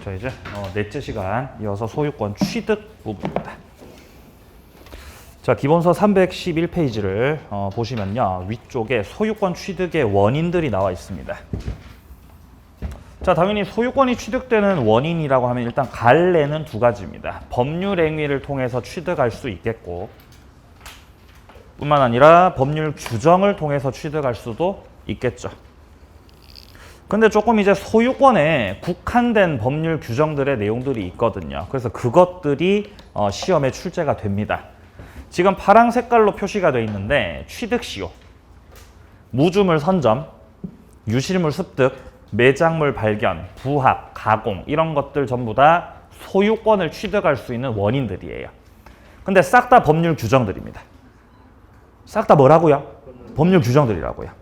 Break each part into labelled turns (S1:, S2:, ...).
S1: 자, 이제 넷째 시간 이어서 소유권 취득 부분입니다. 자, 기본서 311페이지를 보시면요. 위쪽에 소유권 취득의 원인들이 나와 있습니다. 자, 당연히 소유권이 취득되는 원인이라고 하면 일단 갈래는 두 가지입니다. 법률 행위를 통해서 취득할 수 있겠고 뿐만 아니라 법률 규정을 통해서 취득할 수도 있겠죠. 근데 조금 이제 소유권에 국한된 법률 규정들의 내용들이 있거든요. 그래서 그것들이 시험에 출제가 됩니다. 지금 파란 색깔로 표시가 되어 있는데 취득시효, 무주물 선점, 유실물 습득, 매장물 발견, 부합, 가공 이런 것들 전부 다 소유권을 취득할 수 있는 원인들이에요. 근데 싹 다 법률 규정들입니다. 싹 다 뭐라고요? 법률 규정들이라고요.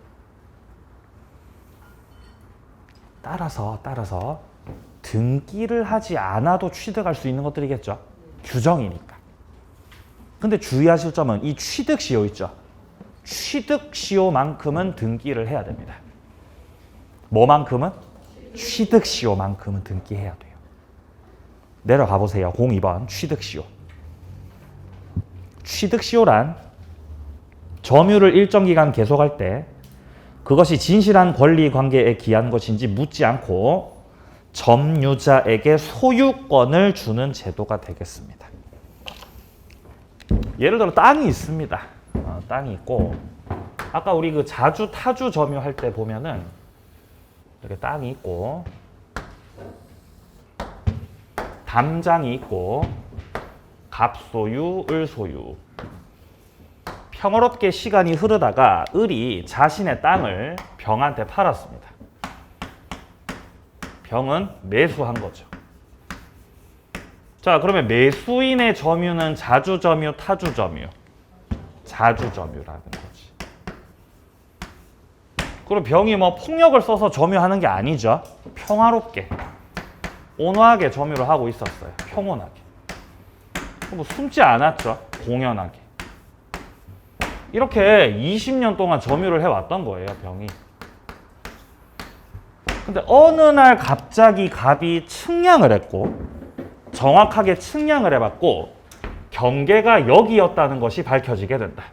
S1: 따라서 등기를 하지 않아도 취득할 수 있는 것들이겠죠. 규정이니까. 근데 주의하실 점은 이 취득시효 있죠. 취득시효만큼은 등기를 해야 됩니다. 뭐만큼은? 취득시효만큼은 등기해야 돼요. 내려가 보세요. 02번 취득시효. 취득시효란 점유를 일정 기간 계속할 때 그것이 진실한 권리 관계에 기한 것인지 묻지 않고 점유자에게 소유권을 주는 제도가 되겠습니다. 예를 들어 땅이 있습니다. 땅이 있고 아까 우리 그 자주 타주 점유할 때 보면은 이렇게 땅이 있고 담장이 있고 갑소유, 을소유. 평화롭게 시간이 흐르다가 을이 자신의 땅을 병한테 팔았습니다. 병은 매수한 거죠. 자, 그러면 매수인의 점유는 자주점유, 타주점유? 자주점유라는 거지. 그리고 병이 뭐 폭력을 써서 점유하는 게 아니죠. 평화롭게, 온화하게 점유를 하고 있었어요. 평온하게. 뭐 숨지 않았죠. 공연하게. 이렇게 20년 동안 점유를 해왔던 거예요, 병이. 근데 어느 날 갑자기 갑이 측량을 했고 정확하게 측량을 해봤고 경계가 여기였다는 것이 밝혀지게 된다.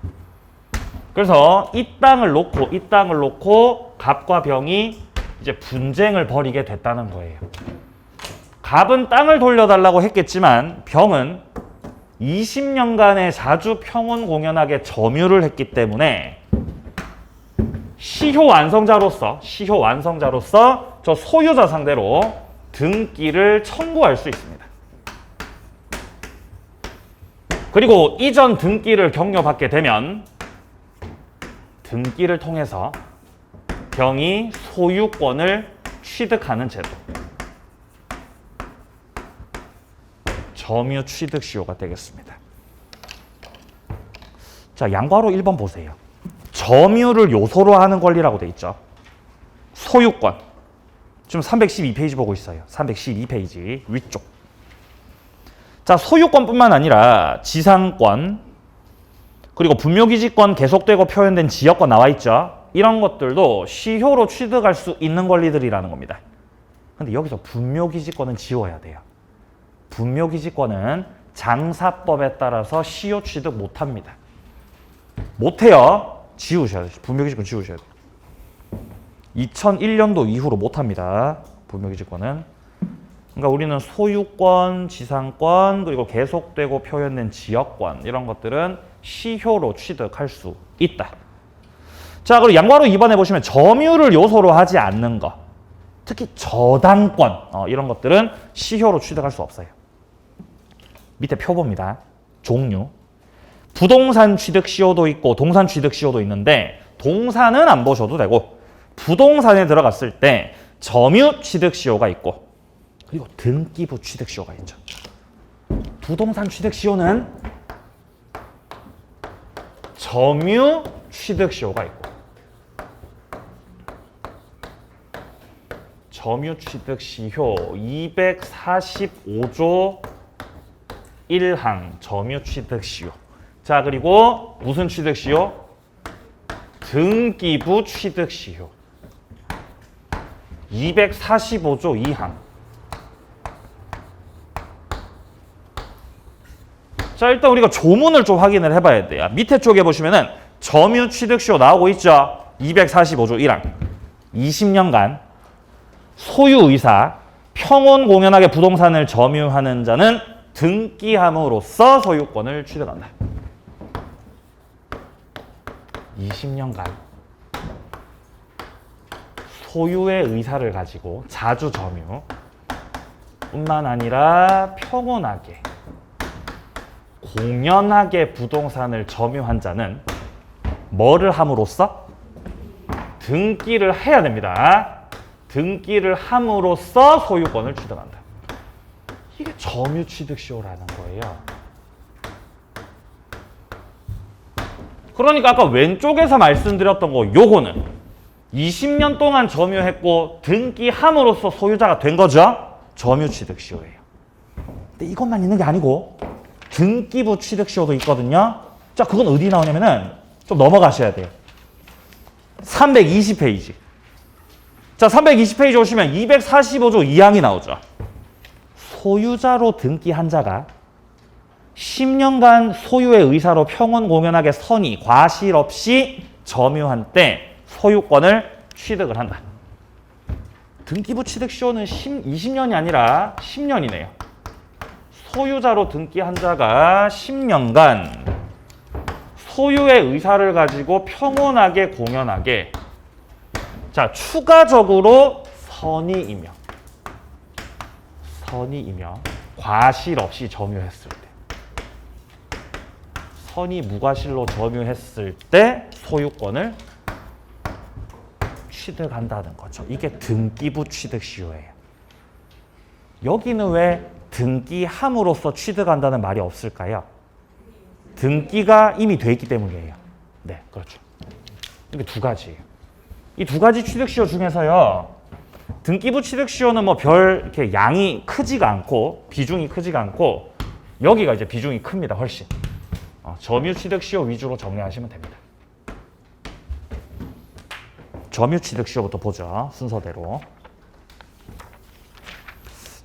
S1: 그래서 이 땅을 놓고 갑과 병이 이제 분쟁을 벌이게 됐다는 거예요. 갑은 땅을 돌려달라고 했겠지만 병은 20년간의 자주 평온 공연하게 점유를 했기 때문에 시효 완성자로서 저 소유자 상대로 등기를 청구할 수 있습니다. 그리고 이전 등기를 경료받게 되면 등기를 통해서 병이 소유권을 취득하는 제도. 점유 취득 시효가 되겠습니다. 자, 양괄호 1번 보세요. 점유를 요소로 하는 권리라고 돼 있죠. 소유권. 지금 312페이지 보고 있어요. 312페이지 위쪽. 자, 소유권뿐만 아니라 지상권, 그리고 분묘기지권 계속되고 표현된 지역권 나와 있죠. 이런 것들도 시효로 취득할 수 있는 권리들이라는 겁니다. 근데 여기서 분묘기지권은 지워야 돼요. 분묘기지권은 장사법에 따라서 시효 취득 못합니다. 못해요. 지우셔야 돼요. 분묘기지권 지우셔야 돼요. 2001년도 이후로 못합니다. 분묘기지권은. 그러니까 우리는 소유권, 지상권, 그리고 계속되고 표현된 지역권 이런 것들은 시효로 취득할 수 있다. 자, 그리고 양괄호 2번에 보시면 점유를 요소로 하지 않는 것, 특히 저당권 이런 것들은 시효로 취득할 수 없어요. 밑에 표봅니다. 종류. 부동산 취득 시효도 있고 동산 취득 시효도 있는데 동산은 안 보셔도 되고 부동산에 들어갔을 때 점유 취득 시효가 있고 그리고 등기부 취득 시효가 있죠. 부동산 취득 시효는 점유 취득 시효가 있고 점유 취득 시효 245조 1항 점유 취득 시효. 자, 그리고 무슨 취득 시효? 등기부 취득 시효. 245조 2항. 자, 일단 우리가 조문을 좀 확인을 해봐야 돼요. 밑에 쪽에 보시면은 점유 취득시효 나오고 있죠. 245조 1항. 20년간 소유의사 평온공연하게 부동산을 점유하는 자는 등기함으로써 소유권을 취득한다. 20년간 소유의 의사를 가지고 자주 점유 뿐만 아니라 평온하게 공연하게 부동산을 점유한 자는 뭐를 함으로써? 등기를 해야 됩니다. 등기를 함으로써 소유권을 취득한다. 이게 점유취득시효라는 거예요. 그러니까 아까 왼쪽에서 말씀드렸던 거 요거는 20년 동안 점유했고 등기함으로써 소유자가 된 거죠. 점유취득시효예요. 근데 이것만 있는 게 아니고 등기부 취득시효도 있거든요. 자, 그건 어디 나오냐면은 좀 넘어가셔야 돼요. 320페이지. 자, 320페이지 오시면 245조 2항이 나오죠. 소유자로 등기한 자가 10년간 소유의 의사로 평온공연하게 선의, 과실 없이 점유한 때 소유권을 취득을 한다. 등기부 취득시효는 20년이 아니라 10년이네요. 소유자로 등기한 자가 10년간 소유의 의사를 가지고 평온하게 공연하게 자, 추가적으로 선의이며 과실 없이 점유했을 때 선의 무과실로 점유했을 때 소유권을 취득한다는 거죠. 이게 등기부 취득시효예요. 여기는 왜 등기함으로써 취득한다는 말이 없을까요? 등기가 이미 돼 있기 때문이에요. 네, 그렇죠. 이게 두 가지예요. 이 두 가지 취득시효 중에서요. 등기부 취득시효는 뭐 별 이렇게 양이 크지가 않고 비중이 크지가 않고 여기가 이제 비중이 큽니다. 훨씬. 점유 취득시효 위주로 정리하시면 됩니다. 점유 취득시효부터 보죠. 순서대로.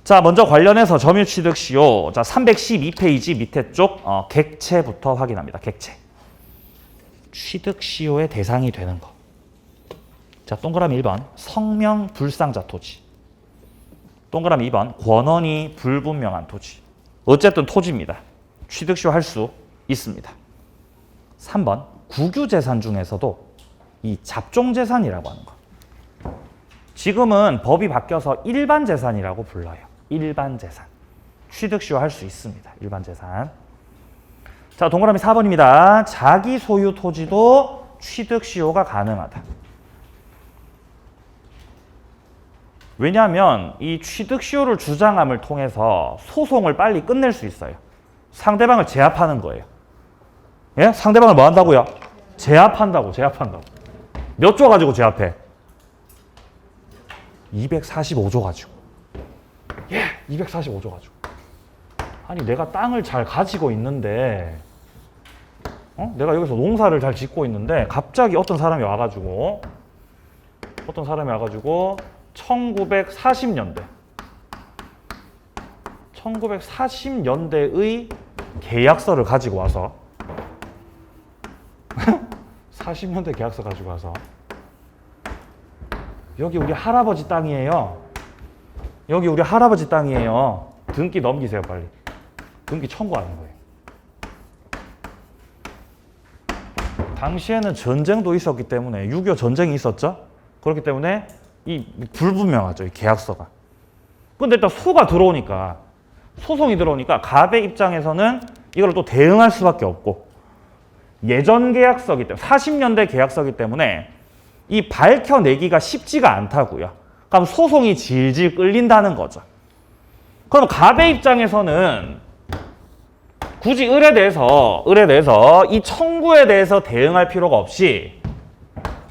S1: 자, 먼저 관련해서 점유 취득시효. 자, 312페이지 밑에 쪽 객체부터 확인합니다. 객체. 취득시효의 대상이 되는 거. 자, 동그라미 1번 성명 불상자 토지. 동그라미 2번 권한이 불분명한 토지. 어쨌든 토지입니다. 취득시효 할 수 있습니다. 3번 국유재산 중에서도 이 잡종재산이라고 하는 거. 지금은 법이 바뀌어서 일반재산이라고 불러요. 일반재산. 취득시효 할 수 있습니다. 일반재산. 자, 동그라미 4번입니다. 자기 소유 토지도 취득시효가 가능하다. 왜냐하면 이 취득시효를 주장함을 통해서 소송을 빨리 끝낼 수 있어요. 상대방을 제압하는 거예요. 예? 상대방을 뭐 한다고요? 제압한다고. 몇 조 가지고 제압해? 245조 가지고. 예, 245조 가지고. 아니, 내가 땅을 잘 가지고 있는데, 내가 여기서 농사를 잘 짓고 있는데, 갑자기 어떤 사람이 와가지고 1940년대의 계약서를 가지고 와서 40년대 계약서 가지고 와서 여기 우리 할아버지 땅이에요. 등기 넘기세요, 빨리. 등기 청구하는 거예요. 당시에는 전쟁도 있었기 때문에 6.25 전쟁이 있었죠. 그렇기 때문에 이 불분명하죠, 이 계약서가. 근데 일단 소송이 들어오니까 갑의 입장에서는 이걸 또 대응할 수밖에 없고 예전 계약서기 때문에 40년대 계약서기 때문에 이 밝혀내기가 쉽지가 않다고요. 그럼 소송이 질질 끌린다는 거죠. 그럼 갑의 입장에서는 굳이 을에 대해서 이 청구에 대해서 대응할 필요가 없이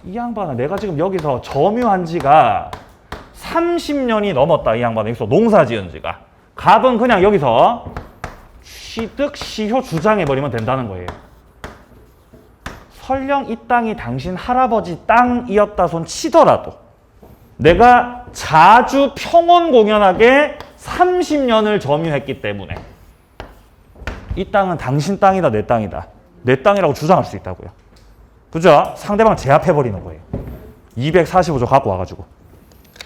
S1: 이 양반은 내가 지금 여기서 점유한 지가 30년이 넘었다. 이 양반은 여기서 농사 지은 지가. 갑은 그냥 여기서 취득시효 주장해버리면 된다는 거예요. 설령 이 땅이 당신 할아버지 땅이었다 손 치더라도 내가 자주 평온공연하게 30년을 점유했기 때문에 이 땅은 당신 땅이다, 내 땅이다. 내 땅이라고 주장할 수 있다고요. 그죠? 상대방을 제압해버리는 거예요. 245조 갖고 와가지고.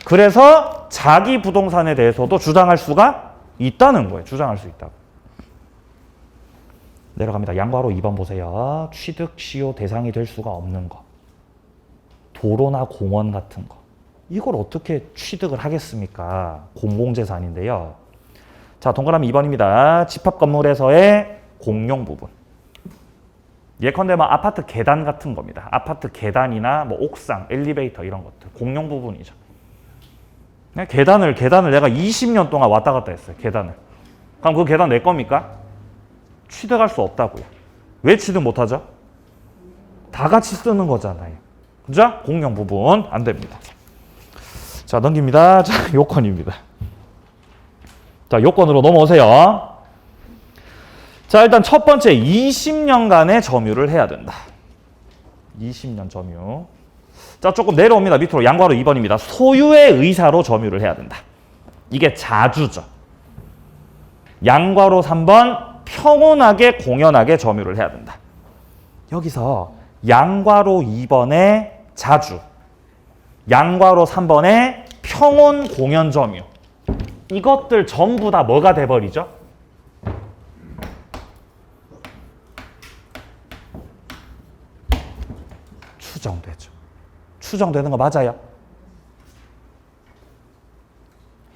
S1: 그래서 자기 부동산에 대해서도 주장할 수가 있다는 거예요. 주장할 수 있다고. 내려갑니다. 양괄호 2번 보세요. 취득 시효 대상이 될 수가 없는 거. 도로나 공원 같은 거. 이걸 어떻게 취득을 하겠습니까? 공공재산인데요. 자, 동그라미 2번입니다. 집합 건물에서의 공용 부분. 예컨대 뭐 아파트 계단 같은 겁니다. 아파트 계단이나 뭐 옥상, 엘리베이터 이런 것들. 공용 부분이죠. 계단을 내가 20년 동안 왔다 갔다 했어요. 계단을. 그럼 그 계단 내 겁니까? 취득할 수 없다고요. 왜 취득 못하죠? 다 같이 쓰는 거잖아요. 그죠? 공용 부분 안 됩니다. 자, 넘깁니다. 자, 요건입니다. 자, 요건으로 넘어오세요. 자, 일단 첫 번째 20년간의 점유를 해야 된다. 20년 점유. 자, 조금 내려옵니다. 밑으로 양괄호 2번입니다. 소유의 의사로 점유를 해야 된다. 이게 자주죠. 양괄호 3번 평온하게 공연하게 점유를 해야 된다. 여기서 양괄호 2번의 자주, 양괄호 3번의 평온 공연 점유. 이것들 전부 다 뭐가 돼버리죠? 추정되죠. 추정되는 거 맞아요?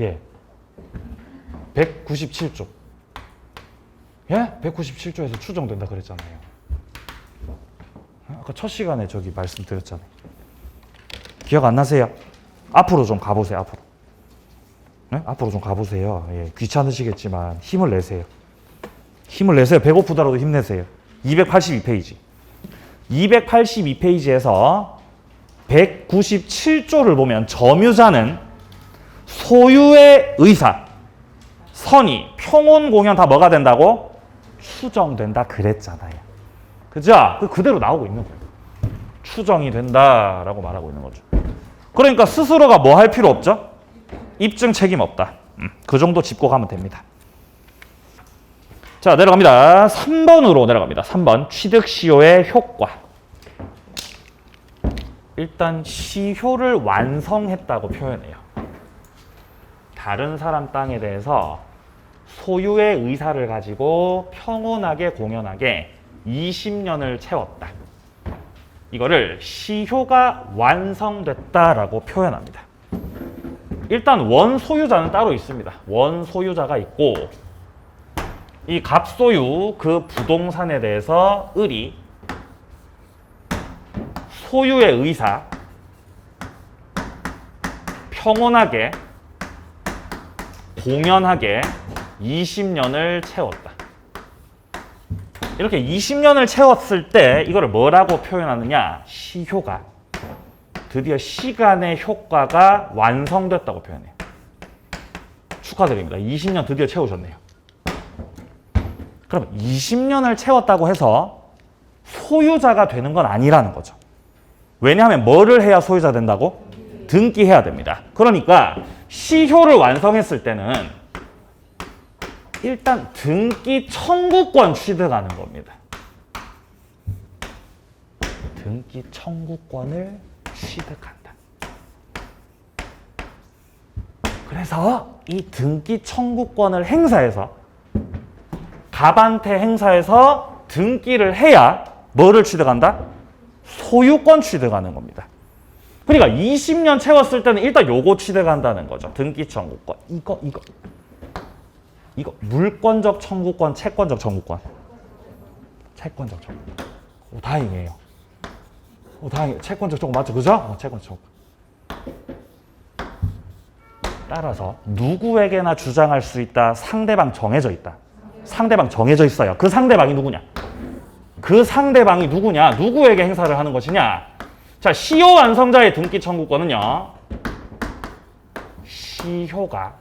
S1: 예. 197조. 예? 197조에서 추정된다 그랬잖아요. 아까 첫 시간에 저기 말씀드렸잖아요. 기억 안 나세요? 앞으로 좀 가보세요. 앞으로. 네? 앞으로 좀 가보세요. 예. 귀찮으시겠지만 힘을 내세요. 힘을 내세요. 배고프더라도 힘내세요. 282페이지. 282페이지에서 197조를 보면 점유자는 소유의 의사, 선의, 평온 공연 다 뭐가 된다고? 추정된다 그랬잖아요. 그죠? 그대로 나오고 있는 거예요. 추정이 된다라고 말하고 있는 거죠. 그러니까 스스로가 뭐 할 필요 없죠? 입증 책임 없다. 그 정도 짚고 가면 됩니다. 자, 내려갑니다. 3번으로 내려갑니다. 3번 취득 시효의 효과. 일단 시효를 완성했다고 표현해요. 다른 사람 땅에 대해서 소유의 의사를 가지고 평온하게 공연하게 20년을 채웠다. 이거를 시효가 완성됐다라고 표현합니다. 일단 원소유자는 따로 있습니다. 원소유자가 있고 이 갑소유 그 부동산에 대해서 을이 소유의 의사 평온하게 공연하게 20년을 채웠다. 이렇게 20년을 채웠을 때 이거를 뭐라고 표현하느냐? 시효가 드디어 시간의 효과가 완성됐다고 표현해요. 축하드립니다. 20년 드디어 채우셨네요. 그럼 20년을 채웠다고 해서 소유자가 되는 건 아니라는 거죠. 왜냐하면 뭐를 해야 소유자 된다고? 등기해야 됩니다. 그러니까 시효를 완성했을 때는 일단 등기 청구권 취득하는 겁니다. 등기 청구권을 취득한다. 그래서 이 등기 청구권을 행사해서 갑한테 행사해서 등기를 해야 뭐를 취득한다? 소유권 취득하는 겁니다. 그러니까 20년 채웠을 때는 일단 요거 취득한다는 거죠. 등기 청구권. 이거 물권적 청구권, 채권적 청구권. 채권적 청구권. 오, 다행이에요. 다행이에요. 채권적 청구권 맞죠? 그죠? 채권적 청구권. 따라서 누구에게나 주장할 수 있다. 상대방 정해져 있다. 상대방 정해져 있어요. 그 상대방이 누구냐? 그 상대방이 누구냐? 누구에게 행사를 하는 것이냐? 자, 시효 완성자의 등기 청구권은요. 시효가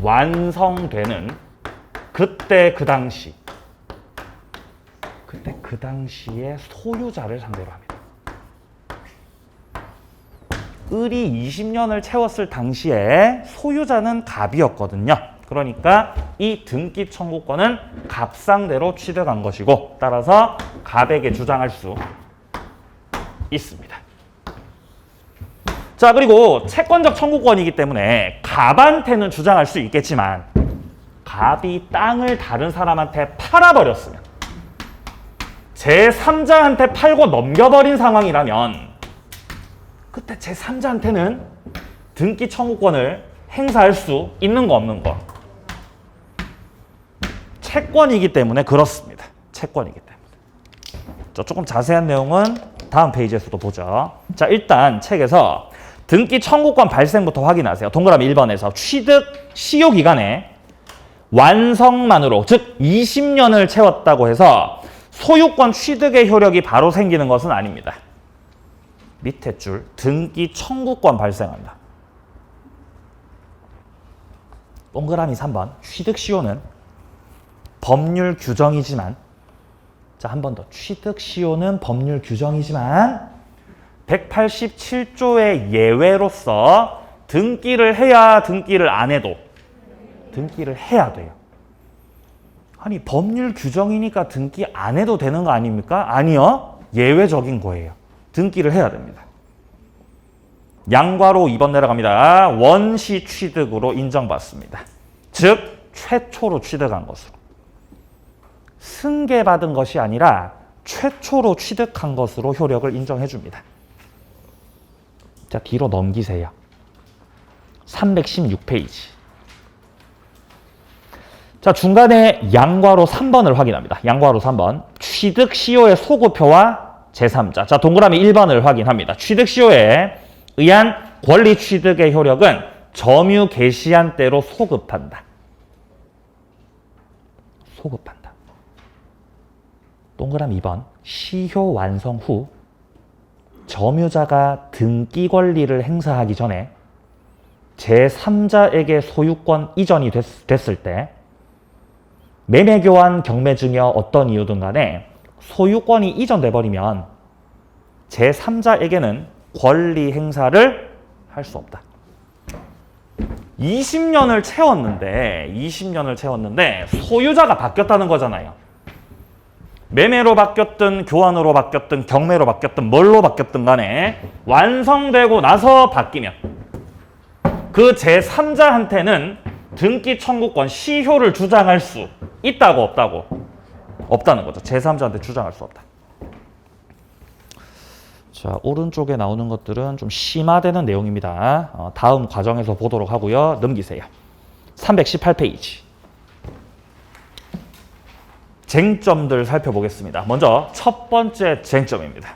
S1: 완성되는 그때 그 당시의 소유자를 상대로 합니다. 을이 20년을 채웠을 당시에 소유자는 갑이었거든요. 그러니까 이 등기 청구권은 갑상대로 취득한 것이고 따라서 갑에게 주장할 수 있습니다. 자, 그리고 채권적 청구권이기 때문에 갑한테는 주장할 수 있겠지만 갑이 땅을 다른 사람한테 팔아버렸으면 제3자한테 팔고 넘겨버린 상황이라면 그때 제3자한테는 등기 청구권을 행사할 수 있는 거 없는 거? 채권이기 때문에 그렇습니다. 채권이기 때문에. 자, 조금 자세한 내용은 다음 페이지에서도 보죠. 자, 일단 책에서 등기 청구권 발생부터 확인하세요. 동그라미 1번에서 취득 시효 기간에 완성만으로 즉 20년을 채웠다고 해서 소유권 취득의 효력이 바로 생기는 것은 아닙니다. 밑에 줄 등기 청구권 발생한다. 동그라미 3번 취득 시효는 법률 규정이지만 자, 한 번 더 취득 시효는 법률 규정이지만 187조의 예외로서 등기를 해야 등기를 안 해도 등기를 해야 돼요. 아니 법률 규정이니까 등기 안 해도 되는 거 아닙니까? 아니요. 예외적인 거예요. 등기를 해야 됩니다. 양괄호 2번 내려갑니다. 원시 취득으로 인정받습니다. 즉 최초로 취득한 것으로. 승계받은 것이 아니라 최초로 취득한 것으로 효력을 인정해 줍니다. 자, 뒤로 넘기세요. 316페이지. 자, 중간에 양괄호 3번을 확인합니다. 양괄호 3번. 취득 시효의 소급표와 제3자. 자, 동그라미 1번을 확인합니다. 취득 시효에 의한 권리 취득의 효력은 점유 개시한 때로 소급한다. 소급한다. 동그라미 2번. 시효 완성 후 점유자가 등기 권리를 행사하기 전에 제3자에게 소유권 이전이 됐을 때 매매 교환 경매 증여 어떤 이유든 간에 소유권이 이전돼 버리면 제3자에게는 권리 행사를 할 수 없다. 20년을 채웠는데 소유자가 바뀌었다는 거잖아요. 매매로 바뀌었든 교환으로 바뀌었든 경매로 바뀌었든 뭘로 바뀌었든 간에 완성되고 나서 바뀌면 그 제3자한테는 등기 청구권 시효를 주장할 수 있다고 없다고? 없다는 거죠. 제3자한테 주장할 수 없다. 자, 오른쪽에 나오는 것들은 좀 심화되는 내용입니다. 다음 과정에서 보도록 하고요. 넘기세요. 318페이지. 쟁점들 살펴보겠습니다. 먼저 첫 번째 쟁점입니다.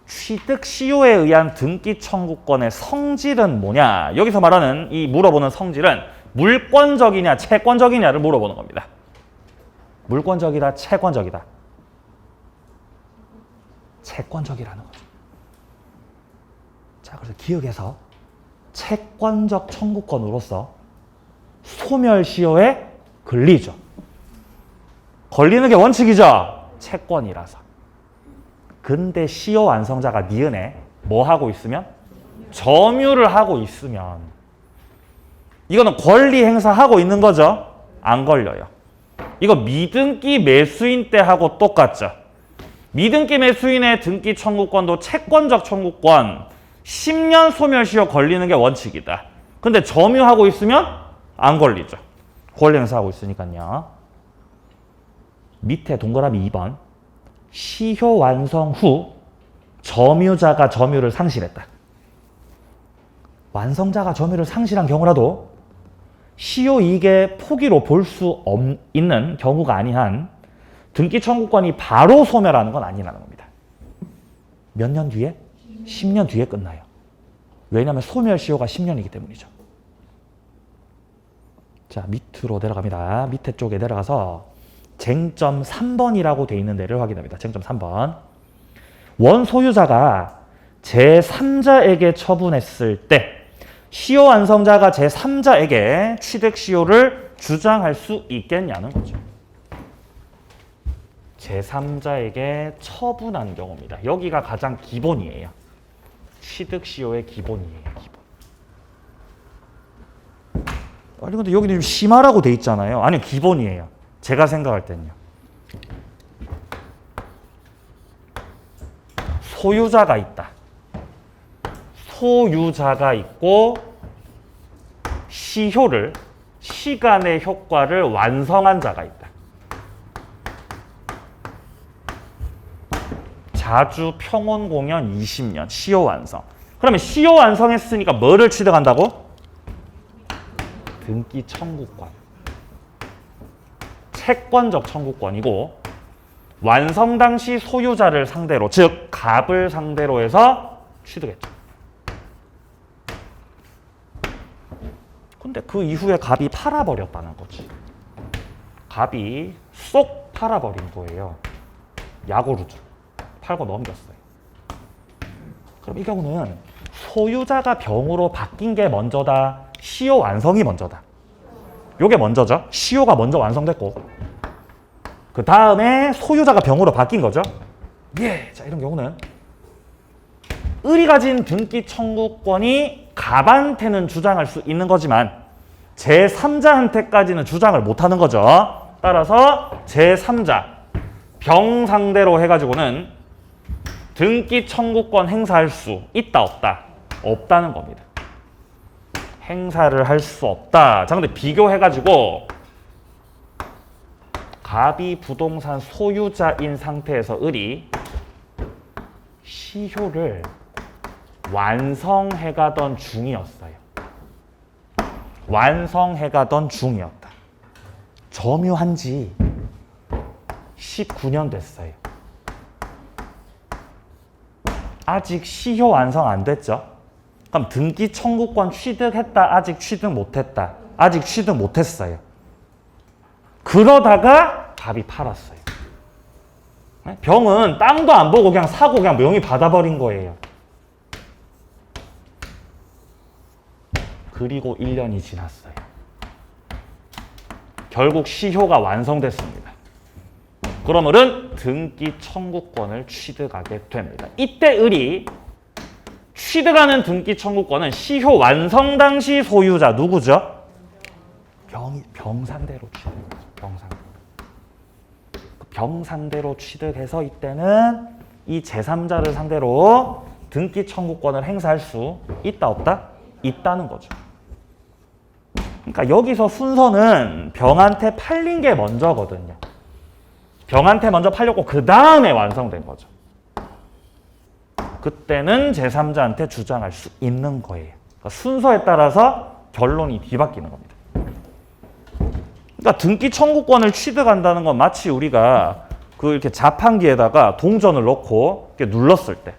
S1: 취득 시효에 의한 등기 청구권의 성질은 뭐냐? 여기서 말하는 이 물어보는 성질은 물권적이냐 채권적이냐를 물어보는 겁니다. 물권적이다 채권적이다. 채권적이라는 거죠. 자, 그래서 기억해서 채권적 청구권으로서 소멸시효에 걸리죠. 걸리는 게 원칙이죠. 채권이라서. 근데 시효 완성자가 니은에 뭐 하고 있으면? 점유를 하고 있으면 이거는 권리 행사하고 있는 거죠. 안 걸려요. 이거 미등기 매수인 때하고 똑같죠. 미등기 매수인의 등기 청구권도 채권적 청구권 10년 소멸시효 걸리는 게 원칙이다. 근데 점유하고 있으면 안 걸리죠. 권리 행사하고 있으니까요. 밑에 동그라미 2번. 시효 완성 후 점유자가 점유를 상실했다. 완성자가 점유를 상실한 경우라도 시효 이익의 포기로 볼 수 있는 경우가 아닌 한 등기 청구권이 바로 소멸하는 건 아니라는 겁니다. 몇 년 뒤에? 10년 뒤에 끝나요. 왜냐하면 소멸시효가 10년이기 때문이죠. 자, 밑으로 내려갑니다. 밑에 쪽에 내려가서 쟁점 3번이라고 돼 있는 데를 확인합니다. 쟁점 3번. 원소유자가 제3자에게 처분했을 때 시효 완성자가 제3자에게 취득 시효를 주장할 수 있겠냐는 거죠. 제3자에게 처분한 경우입니다. 여기가 가장 기본이에요. 취득 시효의 기본이에요. 기본. 아니 근데 여기는 좀 심하라고 돼 있잖아요. 아니 기본이에요. 제가 생각할 때는요. 소유자가 있다. 소유자가 있고 시효를 시간의 효과를 완성한 자가 있다. 자주 평온 공연 20년 시효 완성. 그러면 시효 완성했으니까 뭐를 취득한다고? 등기 청구권. 채권적 청구권이고 완성 당시 소유자를 상대로 즉 갑을 상대로 해서 취득했죠. 근데 그 이후에 갑이 팔아버렸다는 거지. 갑이 쏙 팔아버린 거예요. 약오르죠. 팔고 넘겼어요. 그럼 이 경우는 소유자가 병으로 바뀐 게 먼저다. 시효 완성이 먼저다. 요게 먼저죠. 시효가 먼저 완성됐고 그 다음에 소유자가 병으로 바뀐 거죠. 예. 자, 이런 경우는 을이 가진 등기 청구권이 갑한테는 주장할 수 있는 거지만 제3자한테까지는 주장을 못하는 거죠. 따라서 제3자 병 상대로 해가지고는 등기 청구권 행사할 수 있다 없다? 없다는 겁니다. 행사를 할 수 없다. 자, 근데 비교해가지고 갑이 부동산 소유자인 상태에서 을이 시효를 완성해가던 중이었어요. 완성해가던 중이었다. 점유한 지 19년 됐어요. 아직 시효 완성 안 됐죠? 그럼 등기 청구권 취득했다? 아직 취득 못했다? 아직 취득 못했어요. 그러다가 갑이 팔았어요. 병은 땅도 안 보고 그냥 사고 그냥 명의 받아버린 거예요. 그리고 1년이 지났어요. 결국 시효가 완성됐습니다. 그럼 을은 등기 청구권을 취득하게 됩니다. 이때 을이 취득하는 등기 청구권은 시효 완성 당시 소유자 누구죠? 병 상대로 취득해서 병 상대로 취득해서 이때는 이 제3자를 상대로 등기 청구권을 행사할 수 있다 없다? 있다는 거죠. 그러니까 여기서 순서는 병한테 팔린 게 먼저거든요. 병한테 먼저 팔렸고 그 다음에 완성된 거죠. 그때는 제3자한테 주장할 수 있는 거예요. 그러니까 순서에 따라서 결론이 뒤바뀌는 겁니다. 그러니까 등기 청구권을 취득한다는 건 마치 우리가 그 이렇게 자판기에다가 동전을 넣고 이렇게 눌렀을 때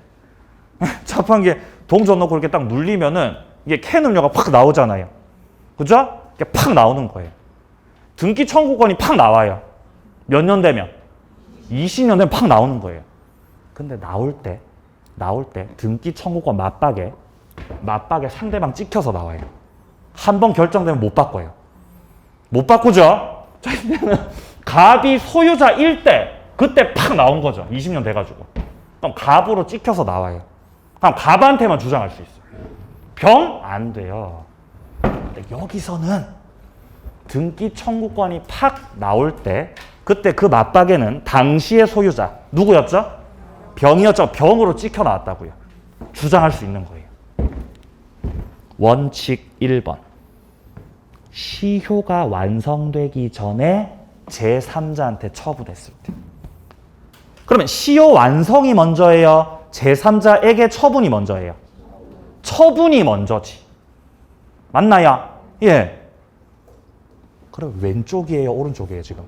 S1: 자판기에 동전 넣고 이렇게 딱 눌리면은 이게 캔 음료가 팍 나오잖아요. 그죠? 이렇게 팍 나오는 거예요. 등기 청구권이 팍 나와요. 몇 년 되면? 20년 되면 팍 나오는 거예요. 근데 나올 때 등기 청구권 맞박에 상대방 찍혀서 나와요. 한 번 결정되면 못 바꿔요. 못 바꾸죠? 자, 이때는 갑이 소유자일 때 그때 팍 나온 거죠. 20년 돼가지고. 그럼 갑으로 찍혀서 나와요. 그럼 갑한테만 주장할 수 있어요. 병? 안 돼요. 근데 여기서는 등기 청구권이 팍 나올 때 그때 그 맞박에는 당시의 소유자 누구였죠? 병이었죠. 병으로 찍혀 나왔다고요. 주장할 수 있는 거예요. 원칙 1번. 시효가 완성되기 전에 제3자한테 처분했을 때. 그러면 시효 완성이 먼저예요? 제3자에게 처분이 먼저예요? 처분이 먼저지. 맞나요? 예. 그럼 왼쪽이에요? 오른쪽이에요 지금?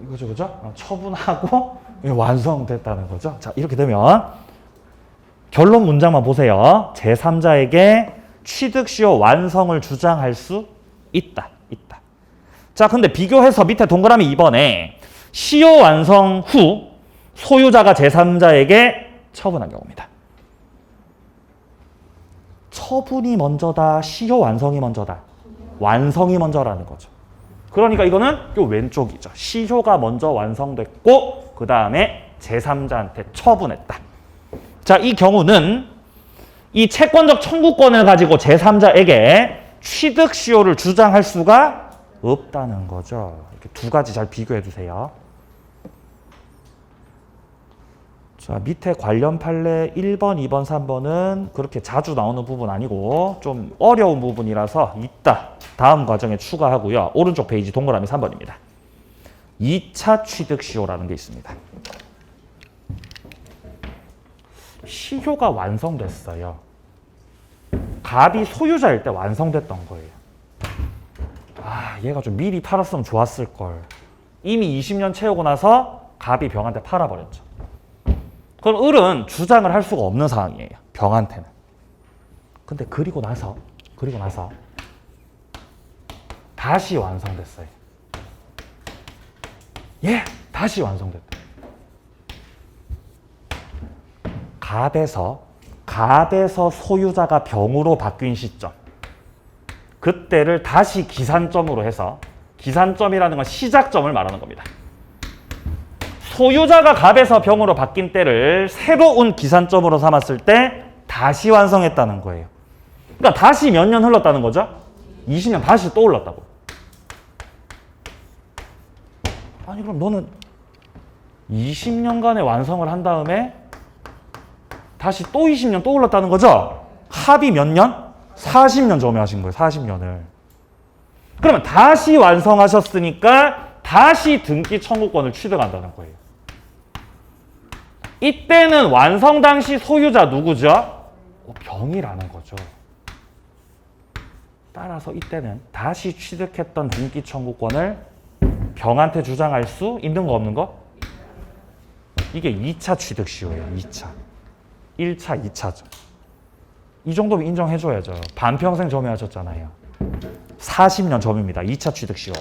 S1: 이거죠, 그죠? 처분하고 완성됐다는 거죠. 자, 이렇게 되면 결론 문장만 보세요. 제3자에게 취득시효 완성을 주장할 수 있다. 자, 근데 비교해서 밑에 동그라미 2번에 시효 완성 후 소유자가 제3자에게 처분한 경우입니다. 처분이 먼저다, 시효 완성이 먼저다. 완성이 먼저라는 거죠. 그러니까 이거는 요 왼쪽이죠. 시효가 먼저 완성됐고 그 다음에 제3자한테 처분했다. 자, 이 경우는 이 채권적 청구권을 가지고 제3자에게 취득 시효를 주장할 수가 없다는 거죠. 이렇게 두 가지 잘 비교해 두세요. 자, 밑에 관련 판례 1번, 2번, 3번은 그렇게 자주 나오는 부분 아니고 좀 어려운 부분이라서 이따 다음 과정에 추가하고요. 오른쪽 페이지 동그라미 3번입니다. 2차 취득 시효라는 게 있습니다. 시효가 완성됐어요. 갑이 소유자일 때 완성됐던 거예요. 아, 얘가 좀 미리 팔았으면 좋았을 걸. 이미 20년 채우고 나서 갑이 병한테 팔아버렸죠. 그럼 을은 주장을 할 수가 없는 상황이에요. 병한테는. 근데 그리고 나서 다시 완성됐어요. 예, 다시 완성됐다. 갑에서 소유자가 병으로 바뀐 시점. 그때를 다시 기산점으로 해서, 기산점이라는 건 시작점을 말하는 겁니다. 소유자가 갑에서 병으로 바뀐 때를 새로운 기산점으로 삼았을 때 다시 완성했다는 거예요. 그러니까 다시 몇 년 흘렀다는 거죠? 20년 다시 또 올랐다고. 아니 그럼 너는 20년간의 완성을 한 다음에 다시 또 20년 또 올랐다는 거죠? 합이 몇 년? 40년 점유하신 거예요. 40년을. 그러면 다시 완성하셨으니까 다시 등기 청구권을 취득한다는 거예요. 이때는 완성 당시 소유자 누구죠? 병이라는 거죠. 따라서 이때는 다시 취득했던 등기 청구권을 병한테 주장할 수 있는 거 없는 거? 이게 2차 취득 시효예요. 2차. 1차, 2차죠. 이 정도면 인정해줘야죠. 반평생 점유하셨잖아요. 40년 점유입니다. 2차 취득 시효.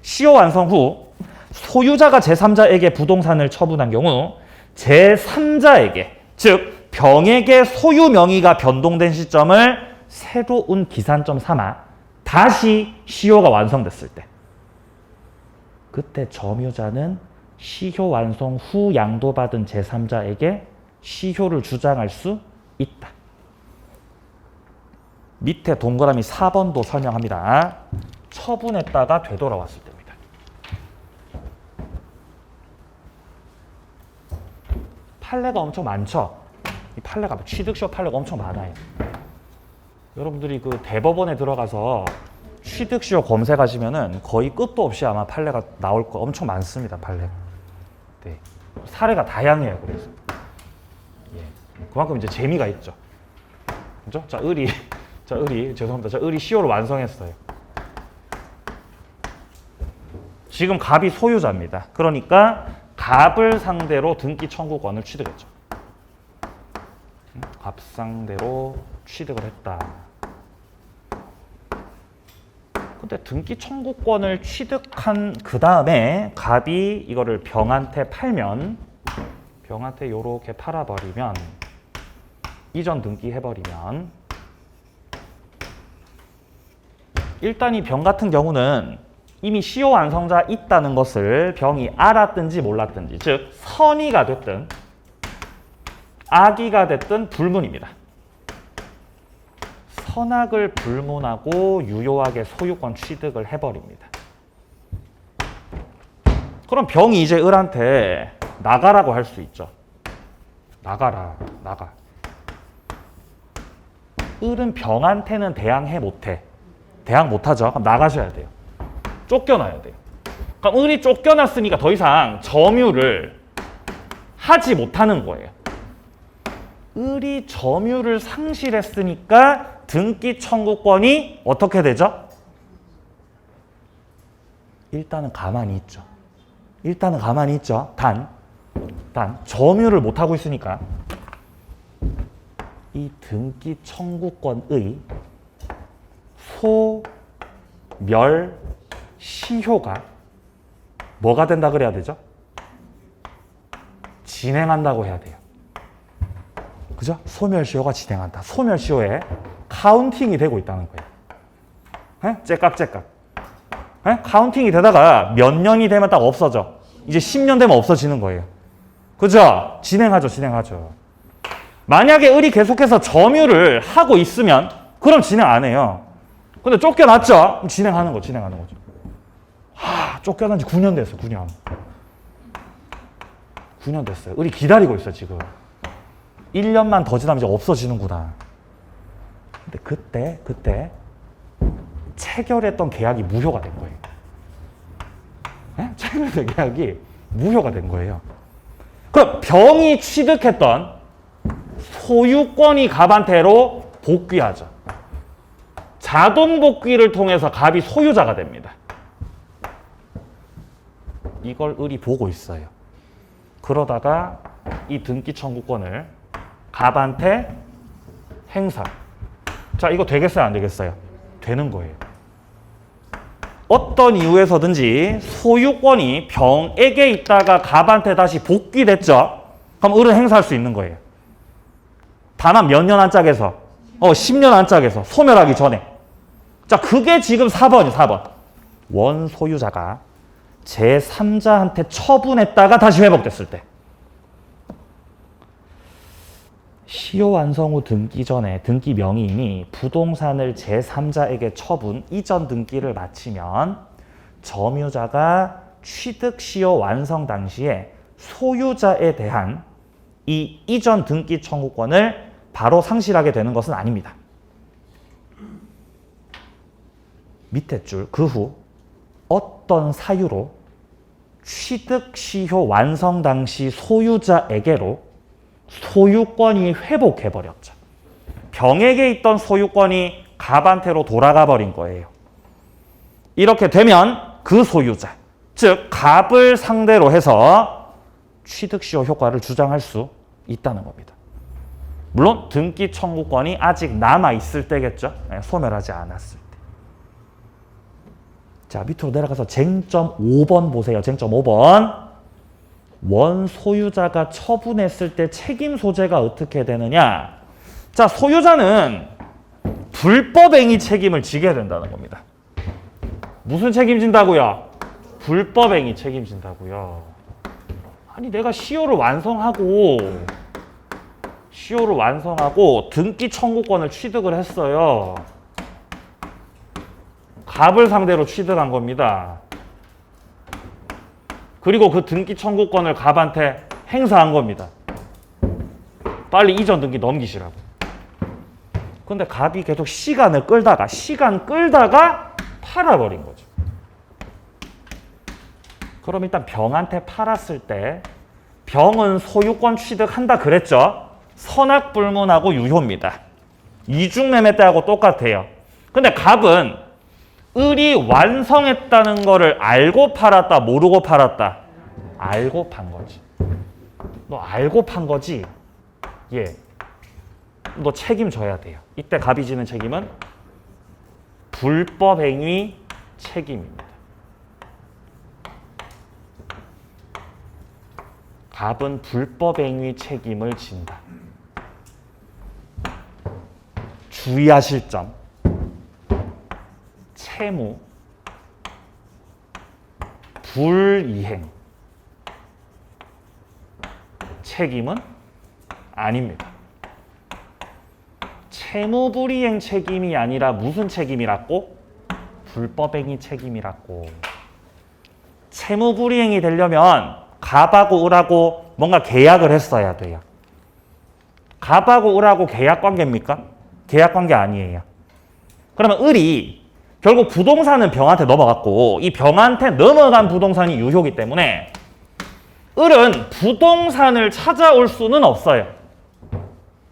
S1: 시효 완성 후 소유자가 제3자에게 부동산을 처분한 경우 제3자에게, 즉 병에게 소유 명의가 변동된 시점을 새로운 기산점 삼아 다시 시효가 완성됐을 때, 그때 점유자는 시효 완성 후 양도받은 제3자에게 시효를 주장할 수 있다. 밑에 동그라미 4번도 설명합니다. 처분했다가 되돌아왔을 때입니다. 판례가 엄청 많죠? 이 판례가, 취득시효 판례가 엄청 많아요. 여러분들이 그 대법원에 들어가서 취득시효 검색하시면은 거의 끝도 없이 아마 판례가 나올 거 엄청 많습니다. 판례가. 네. 사례가 다양해요. 그래서. 예. 그만큼 이제 재미가 있죠. 그죠? 자, 을이 죄송합니다. 자, 을이 시효를 완성했어요. 지금 갑이 소유자입니다. 그러니까 갑을 상대로 등기 청구권을 취득했죠. 갑 상대로 취득을 했다. 근데 등기 청구권을 취득한 그 다음에 갑이 이거를 병한테 팔면, 병한테 요렇게 팔아버리면, 이전 등기해버리면, 일단 이 병 같은 경우는 이미 시효 완성자 있다는 것을 병이 알았든지 몰랐든지, 즉 선의가 됐든 악의가 됐든 불문입니다. 선악을 불문하고 유효하게 소유권 취득을 해버립니다. 그럼 병이 이제 을한테 나가라고 할 수 있죠. 나가라, 나가. 을은 병한테는 대항해 못해. 대항 못하죠. 그럼 나가셔야 돼요. 쫓겨나야 돼요. 그럼 을이 쫓겨났으니까 더 이상 점유를 하지 못하는 거예요. 을이 점유를 상실했으니까 등기 청구권이 어떻게 되죠? 일단은 가만히 있죠. 일단은 가만히 있죠. 단 점유를 못하고 있으니까 이 등기 청구권의 소멸 시효가 뭐가 된다 그래야 되죠? 진행한다고 해야 돼요. 그죠? 소멸시효가 진행한다. 소멸시효에 카운팅이 되고 있다는 거예요. 째깍째깍. 카운팅이 되다가 몇 년이 되면 딱 없어져. 이제 10년 되면 없어지는 거예요. 그죠? 진행하죠. 만약에 을이 계속해서 점유를 하고 있으면 그럼 진행 안 해요. 근데 쫓겨났죠? 그럼 진행하는 거죠. 쫓겨난 지 9년 됐어요. 9년 됐어요. 을이 기다리고 있어 지금. 1년만 더 지나면 이제 없어지는구나. 근데 그때 체결했던 계약이 무효가 된 거예요. 네? 체결했던 계약이 무효가 된 거예요. 그럼 병이 취득했던 소유권이 갑한테로 복귀하죠. 자동 복귀를 통해서 갑이 소유자가 됩니다. 이걸 을이 보고 있어요. 그러다가 이 등기 청구권을 갑한테 행사. 자, 이거 되겠어요? 안 되겠어요? 되는 거예요. 어떤 이유에서든지 소유권이 병에게 있다가 갑한테 다시 복귀됐죠? 그럼 을은 행사할 수 있는 거예요. 단합 몇 년 안짝에서? 10년 안짝에서 소멸하기 전에. 자, 그게 지금 4번이에요. 4번. 원소유자가 제3자한테 처분했다가 다시 회복됐을 때. 시효 완성 후 등기 전에 등기 명의인이 부동산을 제3자에게 처분, 이전 등기를 마치면 점유자가 취득 시효 완성 당시에 소유자에 대한 이 이전 등기 청구권을 바로 상실하게 되는 것은 아닙니다. 밑에 줄, 그 후 어떤 사유로 취득 시효 완성 당시 소유자에게로 소유권이 회복해버렸죠. 병에게 있던 소유권이 갑한테로 돌아가 버린 거예요. 이렇게 되면 그 소유자, 즉 갑을 상대로 해서 취득시효 효과를 주장할 수 있다는 겁니다. 물론 등기 청구권이 아직 남아있을 때겠죠. 소멸하지 않았을 때. 자, 밑으로 내려가서 쟁점 5번 보세요. 쟁점 5번. 원소유자가 처분했을 때 책임 소재가 어떻게 되느냐. 자, 소유자는 불법행위 책임을 지게 된다는 겁니다. 무슨 책임진다고요? 불법행위 책임진다고요. 아니, 내가 시효를 완성하고 등기 청구권을 취득을 했어요. 갑을 상대로 취득한 겁니다. 그리고 그 등기 청구권을 갑한테 행사한 겁니다. 빨리 이전 등기 넘기시라고. 근데 갑이 계속 시간 끌다가 팔아버린 거죠. 그럼 일단 병한테 팔았을 때 병은 소유권 취득한다 그랬죠? 선악불문하고 유효입니다. 이중매매 때하고 똑같아요. 근데 갑은 을이 완성했다는 거를 알고 팔았다, 모르고 팔았다? 알고 판 거지. 너 알고 판 거지? 예. 너 책임져야 돼요. 이때 갑이 지는 책임은 불법행위 책임입니다. 갑은 불법행위 책임을 진다. 주의하실 점. 채무, 불이행, 책임은 아닙니다. 채무 불이행 책임이 아니라 무슨 책임이라고? 불법행위 책임이라고. 채무 불이행이 되려면 갑하고 을하고 뭔가 계약을 했어야 돼요. 갑하고 을하고 계약 관계입니까? 계약 관계 아니에요. 그러면 을이 결국 부동산은 병한테 넘어갔고 이 병한테 넘어간 부동산이 유효이기 때문에 을은 부동산을 찾아올 수는 없어요.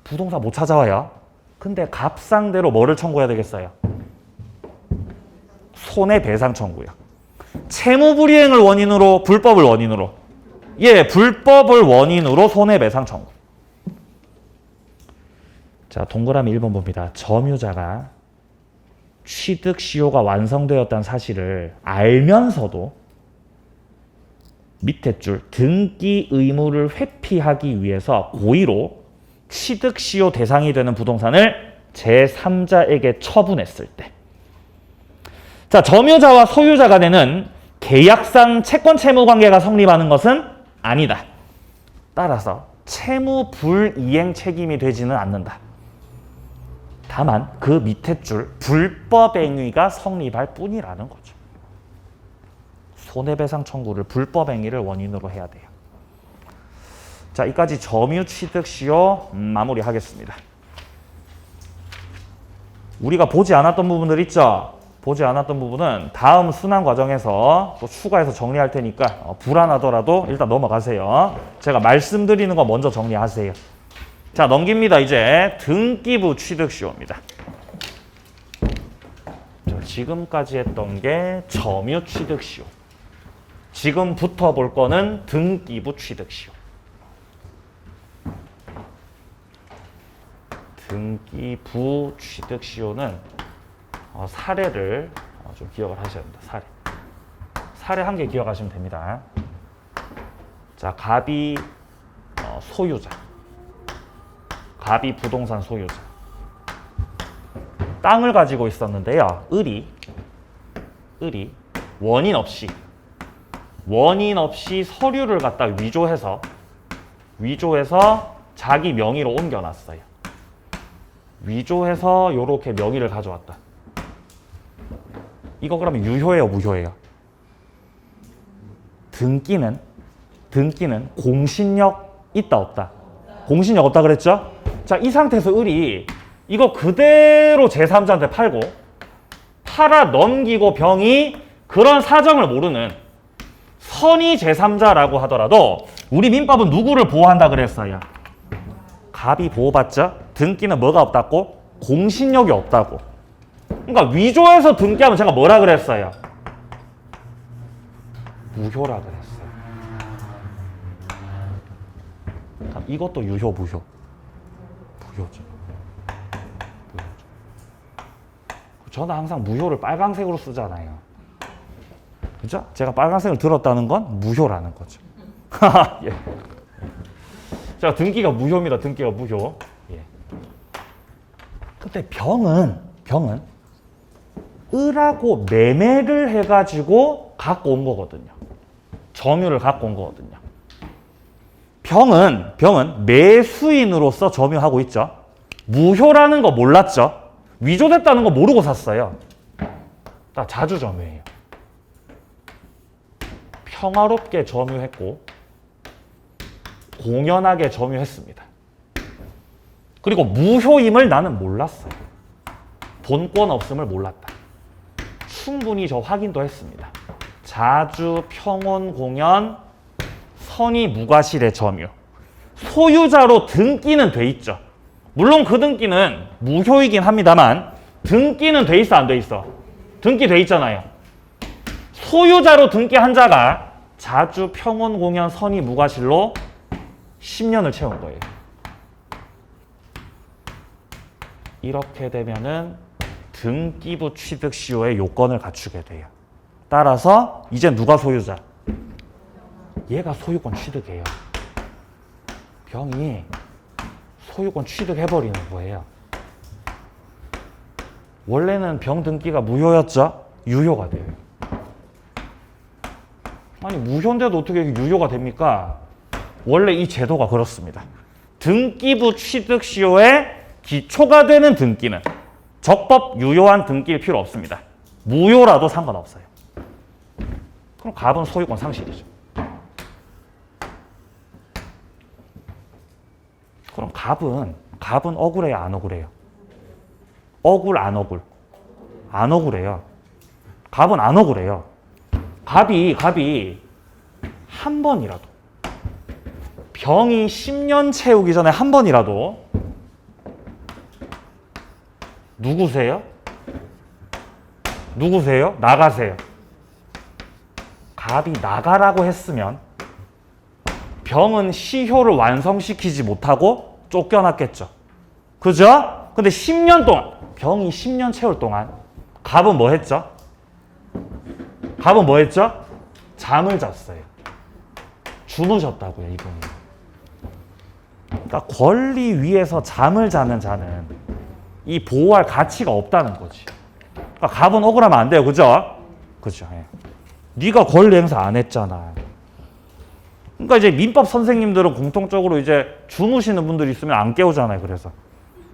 S1: 부동산 못 찾아와요. 근데 갑 상대로 뭐를 청구해야 되겠어요? 손해배상 청구요. 채무불이행을 원인으로, 불법을 원인으로. 예, 불법을 원인으로 손해배상 청구. 자, 동그라미 1번 봅니다. 점유자가 취득 시효가 완성되었다는 사실을 알면서도 밑에 줄 등기 의무를 회피하기 위해서 고의로 취득 시효 대상이 되는 부동산을 제3자에게 처분했을 때. 자, 점유자와 소유자 간에는 계약상 채권 채무 관계가 성립하는 것은 아니다. 따라서 채무 불이행 책임이 되지는 않는다. 다만 그 밑에 줄 불법행위가 성립할 뿐이라는 거죠. 손해배상 청구를 불법행위를 원인으로 해야 돼요. 자, 이까지 점유취득시효 마무리하겠습니다. 우리가 보지 않았던 부분들 있죠? 보지 않았던 부분은 다음 순환 과정에서 또 추가해서 정리할 테니까 불안하더라도 일단 넘어가세요. 제가 말씀드리는 거 먼저 정리하세요. 자, 넘깁니다. 이제 등기부 취득시효입니다. 지금까지 했던 게 점유 취득시효. 지금부터 볼 거는 등기부 취득시효. 등기부 취득시효는 사례를 좀 기억을 하셔야 됩니다. 사례 한 개 기억하시면 됩니다. 자, 갑이 소유자. 갑이 부동산 소유자. 땅을 가지고 있었는데요. 을이 원인 없이 서류를 갖다 위조해서 자기 명의로 옮겨놨어요. 위조해서 요렇게 명의를 가져왔다. 이거 그러면 유효예요, 무효예요? 등기는 공신력 있다, 없다? 공신력 없다 그랬죠? 자, 이 상태에서 을이 이거 그대로 제3자한테 팔아 넘기고 병이 그런 사정을 모르는 선의 제3자라고 하더라도 우리 민법은 누구를 보호한다 그랬어요? 갑이 보호받죠? 등기는 뭐가 없다고? 공신력이 없다고. 그러니까 위조해서 등기하면 제가 뭐라 그랬어요? 무효라 그랬어요. 이것도 유효, 무효? 무효죠. 저는 항상 무효를 빨간색으로 쓰잖아요. 그죠? 제가 빨간색을 들었다는 건 무효라는 거죠. 예. 자, 등기가 무효입니다. 등기가 무효. 예. 근데 병은 을하고 매매를 해가지고 갖고 온 거거든요. 점유를 갖고 온 거거든요. 병은 매수인으로서 점유하고 있죠. 무효라는 거 몰랐죠. 위조됐다는 거 모르고 샀어요. 다 자주점유예요. 평화롭게 점유했고 공연하게 점유했습니다. 그리고 무효임을 나는 몰랐어요. 본권 없음을 몰랐다. 충분히 저 확인도 했습니다. 자주, 평온, 공연, 선의, 무과실의 점유. 소유자로 등기는 돼 있죠. 물론 그 등기는 무효이긴 합니다만 등기는 돼 있어, 안 돼 있어? 등기 돼 있잖아요. 소유자로 등기한 자가 자주, 평온, 공연, 선의, 무과실로 10년을 채운 거예요. 이렇게 되면은 등기부 취득시효의 요건을 갖추게 돼요. 따라서 이제 누가 소유자? 얘가 소유권 취득해요. 병이 소유권 취득해버리는 거예요. 원래는 병 등기가 무효였죠? 유효가 돼요. 아니, 무효인데도 어떻게 유효가 됩니까? 원래 이 제도가 그렇습니다. 등기부 취득시효의 기초가 되는 등기는 적법 유효한 등기일 필요 없습니다. 무효라도 상관없어요. 그럼 갑은 소유권 상실이죠. 그럼 갑은 억울해요, 안 억울해요? 안 억울? 안 억울해요. 갑은 안 억울해요. 갑이 한 번이라도 병이 10년 채우기 전에 한 번이라도 누구세요? 나가세요. 갑이 나가라고 했으면 병은 시효를 완성시키지 못하고 쫓겨났겠죠. 그죠? 근데 10년 동안, 병이 10년 채울 동안 갑은 뭐 했죠? 잠을 잤어요. 주무셨다고요, 이분이. 그러니까 권리 위에서 잠을 자는 자는 이 보호할 가치가 없다는 거지. 그러니까 갑은 억울하면 안 돼요. 그죠? 그죠? 예. 네가 권리 행사 안 했잖아. 그러니까 이제 민법 선생님들은 공통적으로 이제 주무시는 분들이 있으면 안 깨우잖아요. 그래서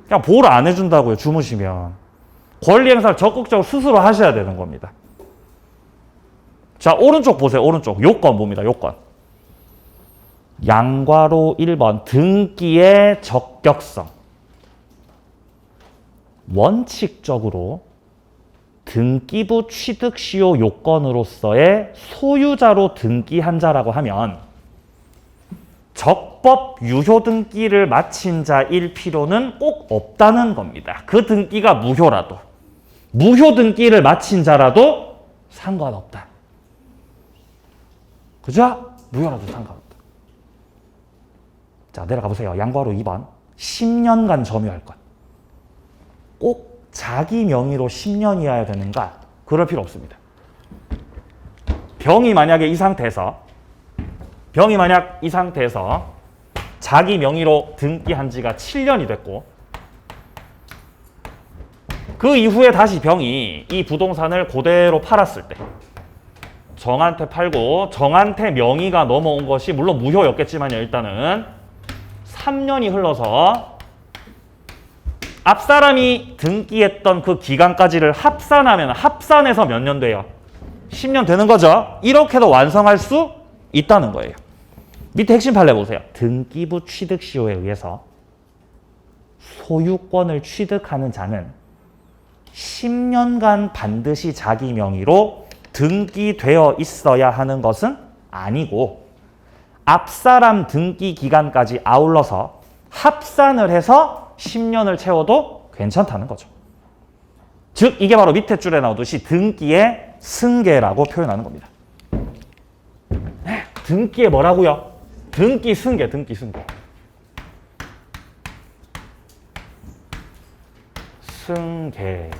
S1: 그냥 보호를 안 해준다고요. 주무시면. 권리 행사를 적극적으로 스스로 하셔야 되는 겁니다. 자, 오른쪽 보세요. 오른쪽. 요건 봅니다. 요건. 양괄호 1번 등기의 적격성. 원칙적으로 등기부 취득 시효 요건으로서의 소유자로 등기한 자라고 하면 적법 유효 등기를 마친 자일 필요는 꼭 없다는 겁니다. 그 등기가 무효라도. 무효 등기를 마친 자라도 상관없다. 그죠? 무효라도 상관없다. 자, 내려가 보세요. 양괄호 2번. 10년간 점유할 것. 꼭 자기 명의로 10년이어야 되는가? 그럴 필요 없습니다. 병이 만약 이 상태에서 자기 명의로 등기한 지가 7년이 됐고 그 이후에 다시 병이 이 부동산을 그대로 팔았을 때 정한테 팔고 정한테 명의가 넘어온 것이 물론 무효였겠지만요. 일단은 3년이 흘러서 앞사람이 등기했던 그 기간까지를 합산하면 합산해서 몇 년 돼요? 10년 되는 거죠. 이렇게도 완성할 수 있다는 거예요. 밑에 핵심 판례 보세요. 등기부 취득 시효에 의해서 소유권을 취득하는 자는 10년간 반드시 자기 명의로 등기되어 있어야 하는 것은 아니고 앞사람 등기 기간까지 아울러서 합산을 해서 10년을 채워도 괜찮다는 거죠. 즉 이게 바로 밑에 줄에 나오듯이 등기의 승계라고 표현하는 겁니다. 등기의 뭐라고요? 등기 승계. 승계.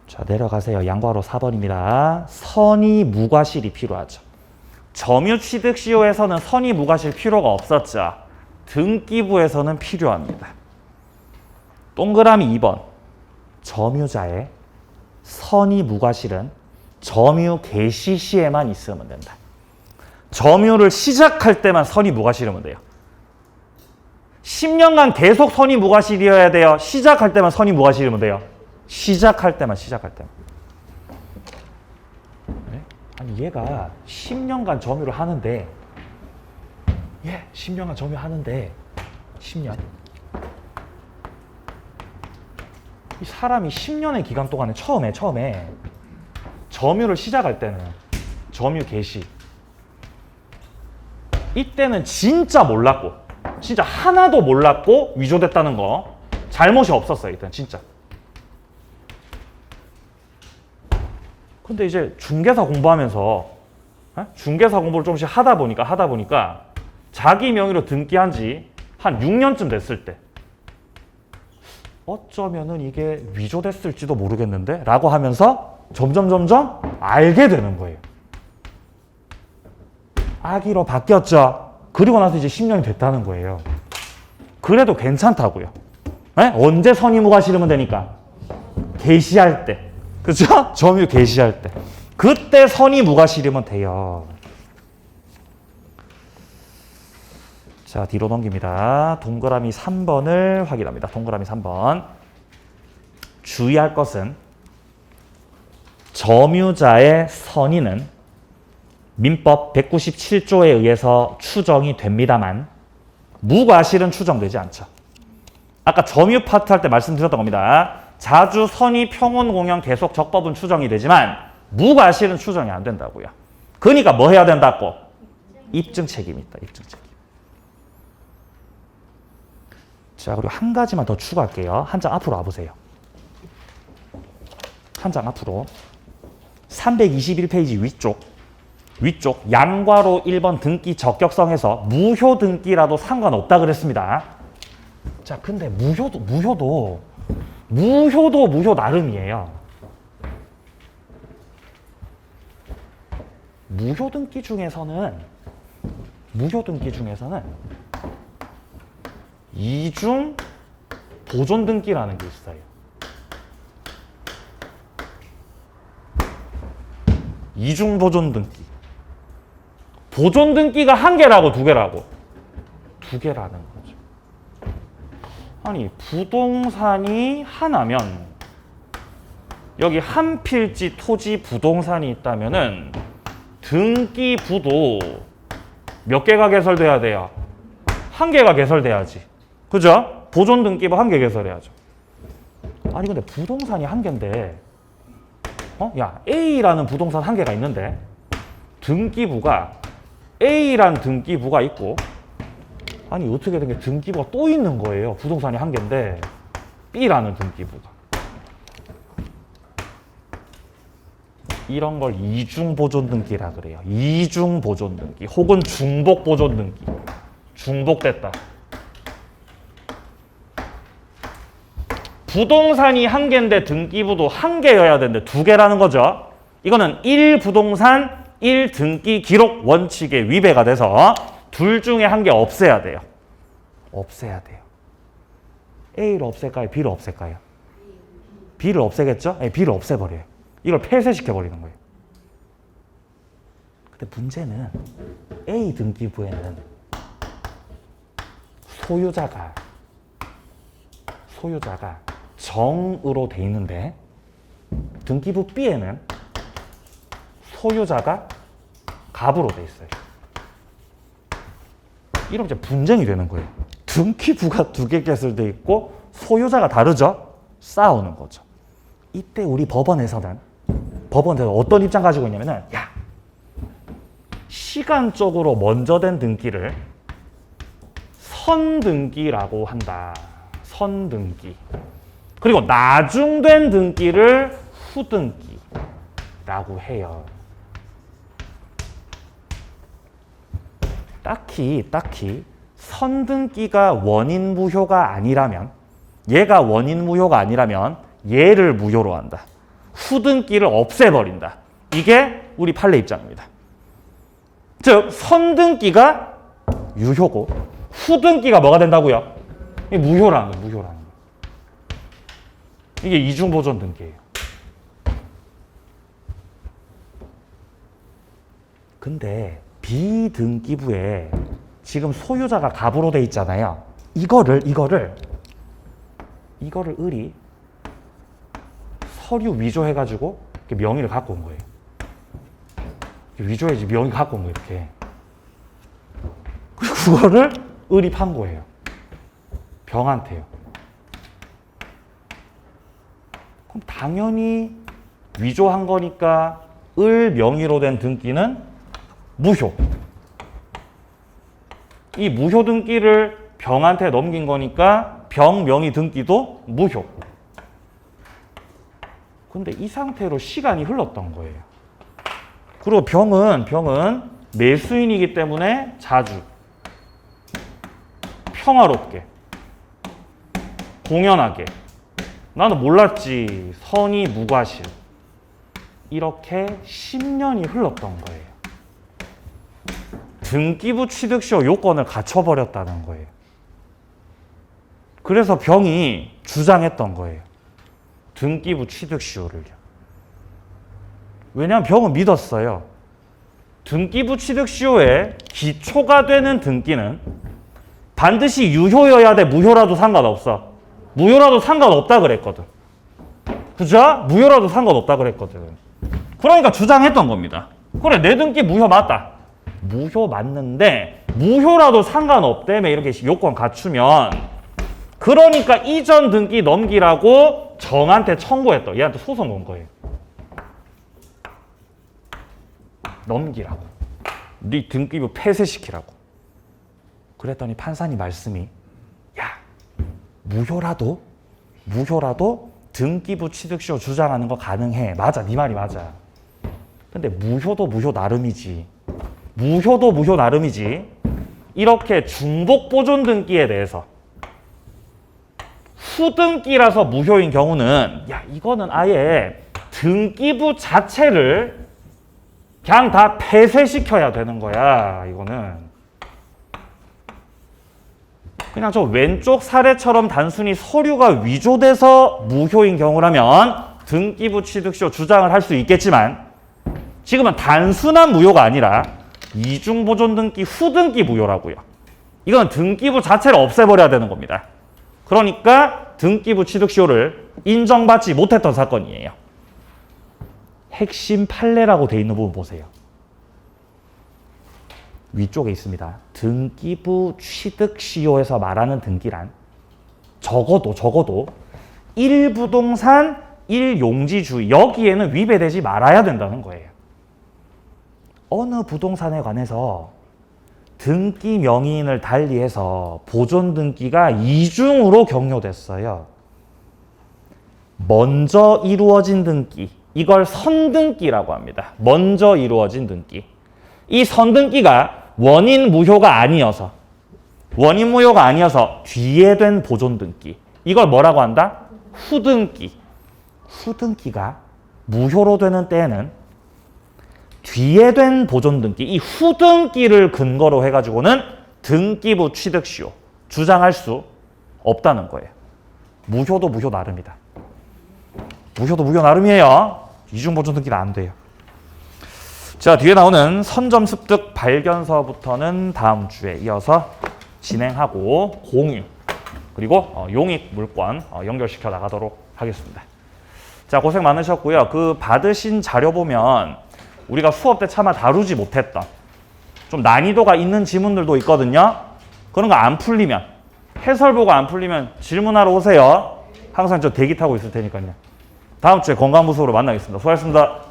S1: 자, 내려가세요. 양괄호 4번입니다. 선의 무과실이 필요하죠. 점유취득 시효에서는 선의 무과실 필요가 없었죠. 등기부에서는 필요합니다. 동그라미 2번. 점유자의 선의 무과실은 점유 개시 시에만 있으면 된다. 점유를 시작할 때만 선의 무과실이면 돼요. 10년간 계속 선의 무과실이어야 돼요. 시작할 때만 선의 무과실이면 돼요. 시작할 때만. 네? 아니 얘가 10년간 점유를 하는데 10년간 점유하는데 10년 이 사람이 10년의 기간 동안에 처음에 점유를 시작할 때는 점유 개시 이때는 진짜 몰랐고 진짜 하나도 몰랐고 위조됐다는 거 잘못이 없었어요. 이때는 진짜. 근데 이제 중개사 공부하면서 중개사 공부를 조금씩 하다 보니까 자기 명의로 등기한 지 한 6년쯤 됐을 때 어쩌면은 이게 위조됐을지도 모르겠는데 라고 하면서 점점 알게 되는 거예요. 악의로 바뀌었죠. 그리고 나서 이제 10년이 됐다는 거예요. 그래도 괜찮다고요. 네? 언제 선의무가 실으면 되니까? 개시할 때. 그죠? 점유 개시할 때. 그때 선의무가 실으면 돼요. 자, 뒤로 넘깁니다. 동그라미 3번을 확인합니다. 동그라미 3번. 주의할 것은 점유자의 선의는 민법 197조에 의해서 추정이 됩니다만 무과실은 추정되지 않죠. 아까 점유 파트 할 때 말씀드렸던 겁니다. 자주 선의 평온 공연 계속 적법은 추정이 되지만 무과실은 추정이 안 된다고요. 그러니까 뭐 해야 된다고? 입증 책임이 있다. 입증 책임. 자, 그리고 한 가지만 더 추가할게요. 한 장 앞으로 와보세요. 한 장 앞으로. 321페이지 위쪽 양괄호 1번 등기 적격성에서 무효 등기라도 상관없다 그랬습니다. 자, 근데 무효도 무효 나름이에요. 무효 등기 중에서는 이중 보존 등기라는 게 있어요. 이중 보존 등기. 보존 등기가 1개라고 2개라고? 2개라는 거죠. 아니 부동산이 하나면 여기 한 필지 토지 부동산이 있다면은 등기부도 몇 개가 개설돼야 돼요? 1개가 개설돼야지. 그죠? 보존 등기부 1개 개설해야죠. 아니 근데 부동산이 1개인데 야 A라는 부동산 1개가 있는데 등기부가 A란 등기부가 있고 아니 어떻게 된 게 등기부가 또 있는 거예요. 부동산이 1개인데 B라는 등기부가. 이런 걸 이중 보존 등기라 그래요. 이중 보존 등기 혹은 중복 보존 등기. 중복됐다. 부동산이 1개인데 등기부도 1개여야 되는데 2개라는 거죠. 이거는 1부동산 1등기 기록 원칙에 위배가 돼서 둘 중에 1개 없애야 돼요. 없애야 돼요. A를 없앨까요? B를 없앨까요? B를 없애겠죠? 네, B를 없애버려요. 이걸 폐쇄시켜버리는 거예요. 근데 문제는 A 등기부에는 소유자가 정으로 돼 있는데 등기부 B에는 소유자가 갑으로 돼 있어요. 이러면 이제 분쟁이 되는 거예요. 등기부가 2개 개설돼 있고 소유자가 다르죠? 싸우는 거죠. 이때 우리 법원에서는 어떤 입장 가지고 있냐면은 야 시간적으로 먼저 된 등기를 선등기라고 한다. 선등기. 그리고 나중된 등기를 후등기라고 해요. 딱히 선등기가 원인 무효가 아니라면 얘가 원인 무효가 아니라면 얘를 무효로 한다. 후등기를 없애버린다. 이게 우리 판례 입장입니다. 즉 선등기가 유효고 후등기가 뭐가 된다고요? 이게 무효라는 거예요. 무효라는 거예요. 이게 이중보존 등기예요. 근데 비등기부에 지금 소유자가 갑으로 돼 있잖아요. 이거를 을이 서류 위조해가지고 명의를 갖고 온 거예요. 위조해야지 명의 갖고 온 거예요. 이렇게. 그리고 그거를 을이 판 거예요. 병한테요. 그럼 당연히 위조한 거니까 을 명의로 된 등기는 무효. 이 무효 등기를 병한테 넘긴 거니까 병 명의 등기도 무효. 근데 이 상태로 시간이 흘렀던 거예요. 그리고 병은 매수인이기 때문에 자주 평화롭게 공연하게 나는 몰랐지 선의 무과실 이렇게 10년이 흘렀던 거예요. 등기부 취득시효 요건을 갖춰버렸다는 거예요. 그래서 병이 주장했던 거예요. 등기부 취득시효를요. 왜냐하면 병은 믿었어요. 등기부 취득시효의 기초가 되는 등기는 반드시 유효여야 돼. 무효라도 상관없어. 무효라도 상관없다 그랬거든. 그죠? 무효라도 상관없다 그랬거든. 그러니까 주장했던 겁니다. 그래 내 등기 무효 맞다. 무효 맞는데 무효라도 상관없다며 이렇게 요건 갖추면 그러니까 이전 등기 넘기라고 정한테 청구했던 얘한테 소송 건 거예요. 넘기라고. 네 등기부 폐쇄시키라고. 그랬더니 판사님 말씀이 야 무효라도 등기부 취득시효 주장하는 거 가능해. 맞아. 네 말이 맞아. 근데 무효도 무효 나름이지. 이렇게 중복 보존 등기에 대해서 후등기라서 무효인 경우는 야 이거는 아예 등기부 자체를 그냥 다 폐쇄시켜야 되는 거야. 이거는 그냥 저 왼쪽 사례처럼 단순히 서류가 위조돼서 무효인 경우라면 등기부 취득시효 주장을 할 수 있겠지만 지금은 단순한 무효가 아니라 이중보존 등기 후등기 무효라고요. 이건 등기부 자체를 없애버려야 되는 겁니다. 그러니까 등기부 취득시효를 인정받지 못했던 사건이에요. 핵심 판례라고 돼 있는 부분 보세요. 위쪽에 있습니다. 등기부 취득시효에서 말하는 등기란 적어도 1부동산 1용지주 여기에는 위배되지 말아야 된다는 거예요. 어느 부동산에 관해서 등기 명의인을 달리해서 보존 등기가 이중으로 경료됐어요. 먼저 이루어진 등기, 이걸 선등기라고 합니다. 먼저 이루어진 등기. 이 선등기가 원인 무효가 아니어서 뒤에 된 보존 등기, 이걸 뭐라고 한다? 후등기. 후등기가 무효로 되는 때에는 뒤에 된 보존 등기, 이 후등기를 근거로 해가지고는 등기부 취득시효 주장할 수 없다는 거예요. 무효도 무효 나름이다. 무효도 무효 나름이에요. 이중보존 등기는 안 돼요. 자, 뒤에 나오는 선점 습득 발견서부터는 다음 주에 이어서 진행하고 공유 그리고 용익 물권 연결시켜 나가도록 하겠습니다. 자, 고생 많으셨고요. 그 받으신 자료 보면 우리가 수업 때 차마 다루지 못했던 좀 난이도가 있는 지문들도 있거든요. 그런 거 안 풀리면, 해설보고 안 풀리면 질문하러 오세요. 항상 저 대기 타고 있을 테니까요. 다음 주에 건강부수로 만나겠습니다. 수고하셨습니다.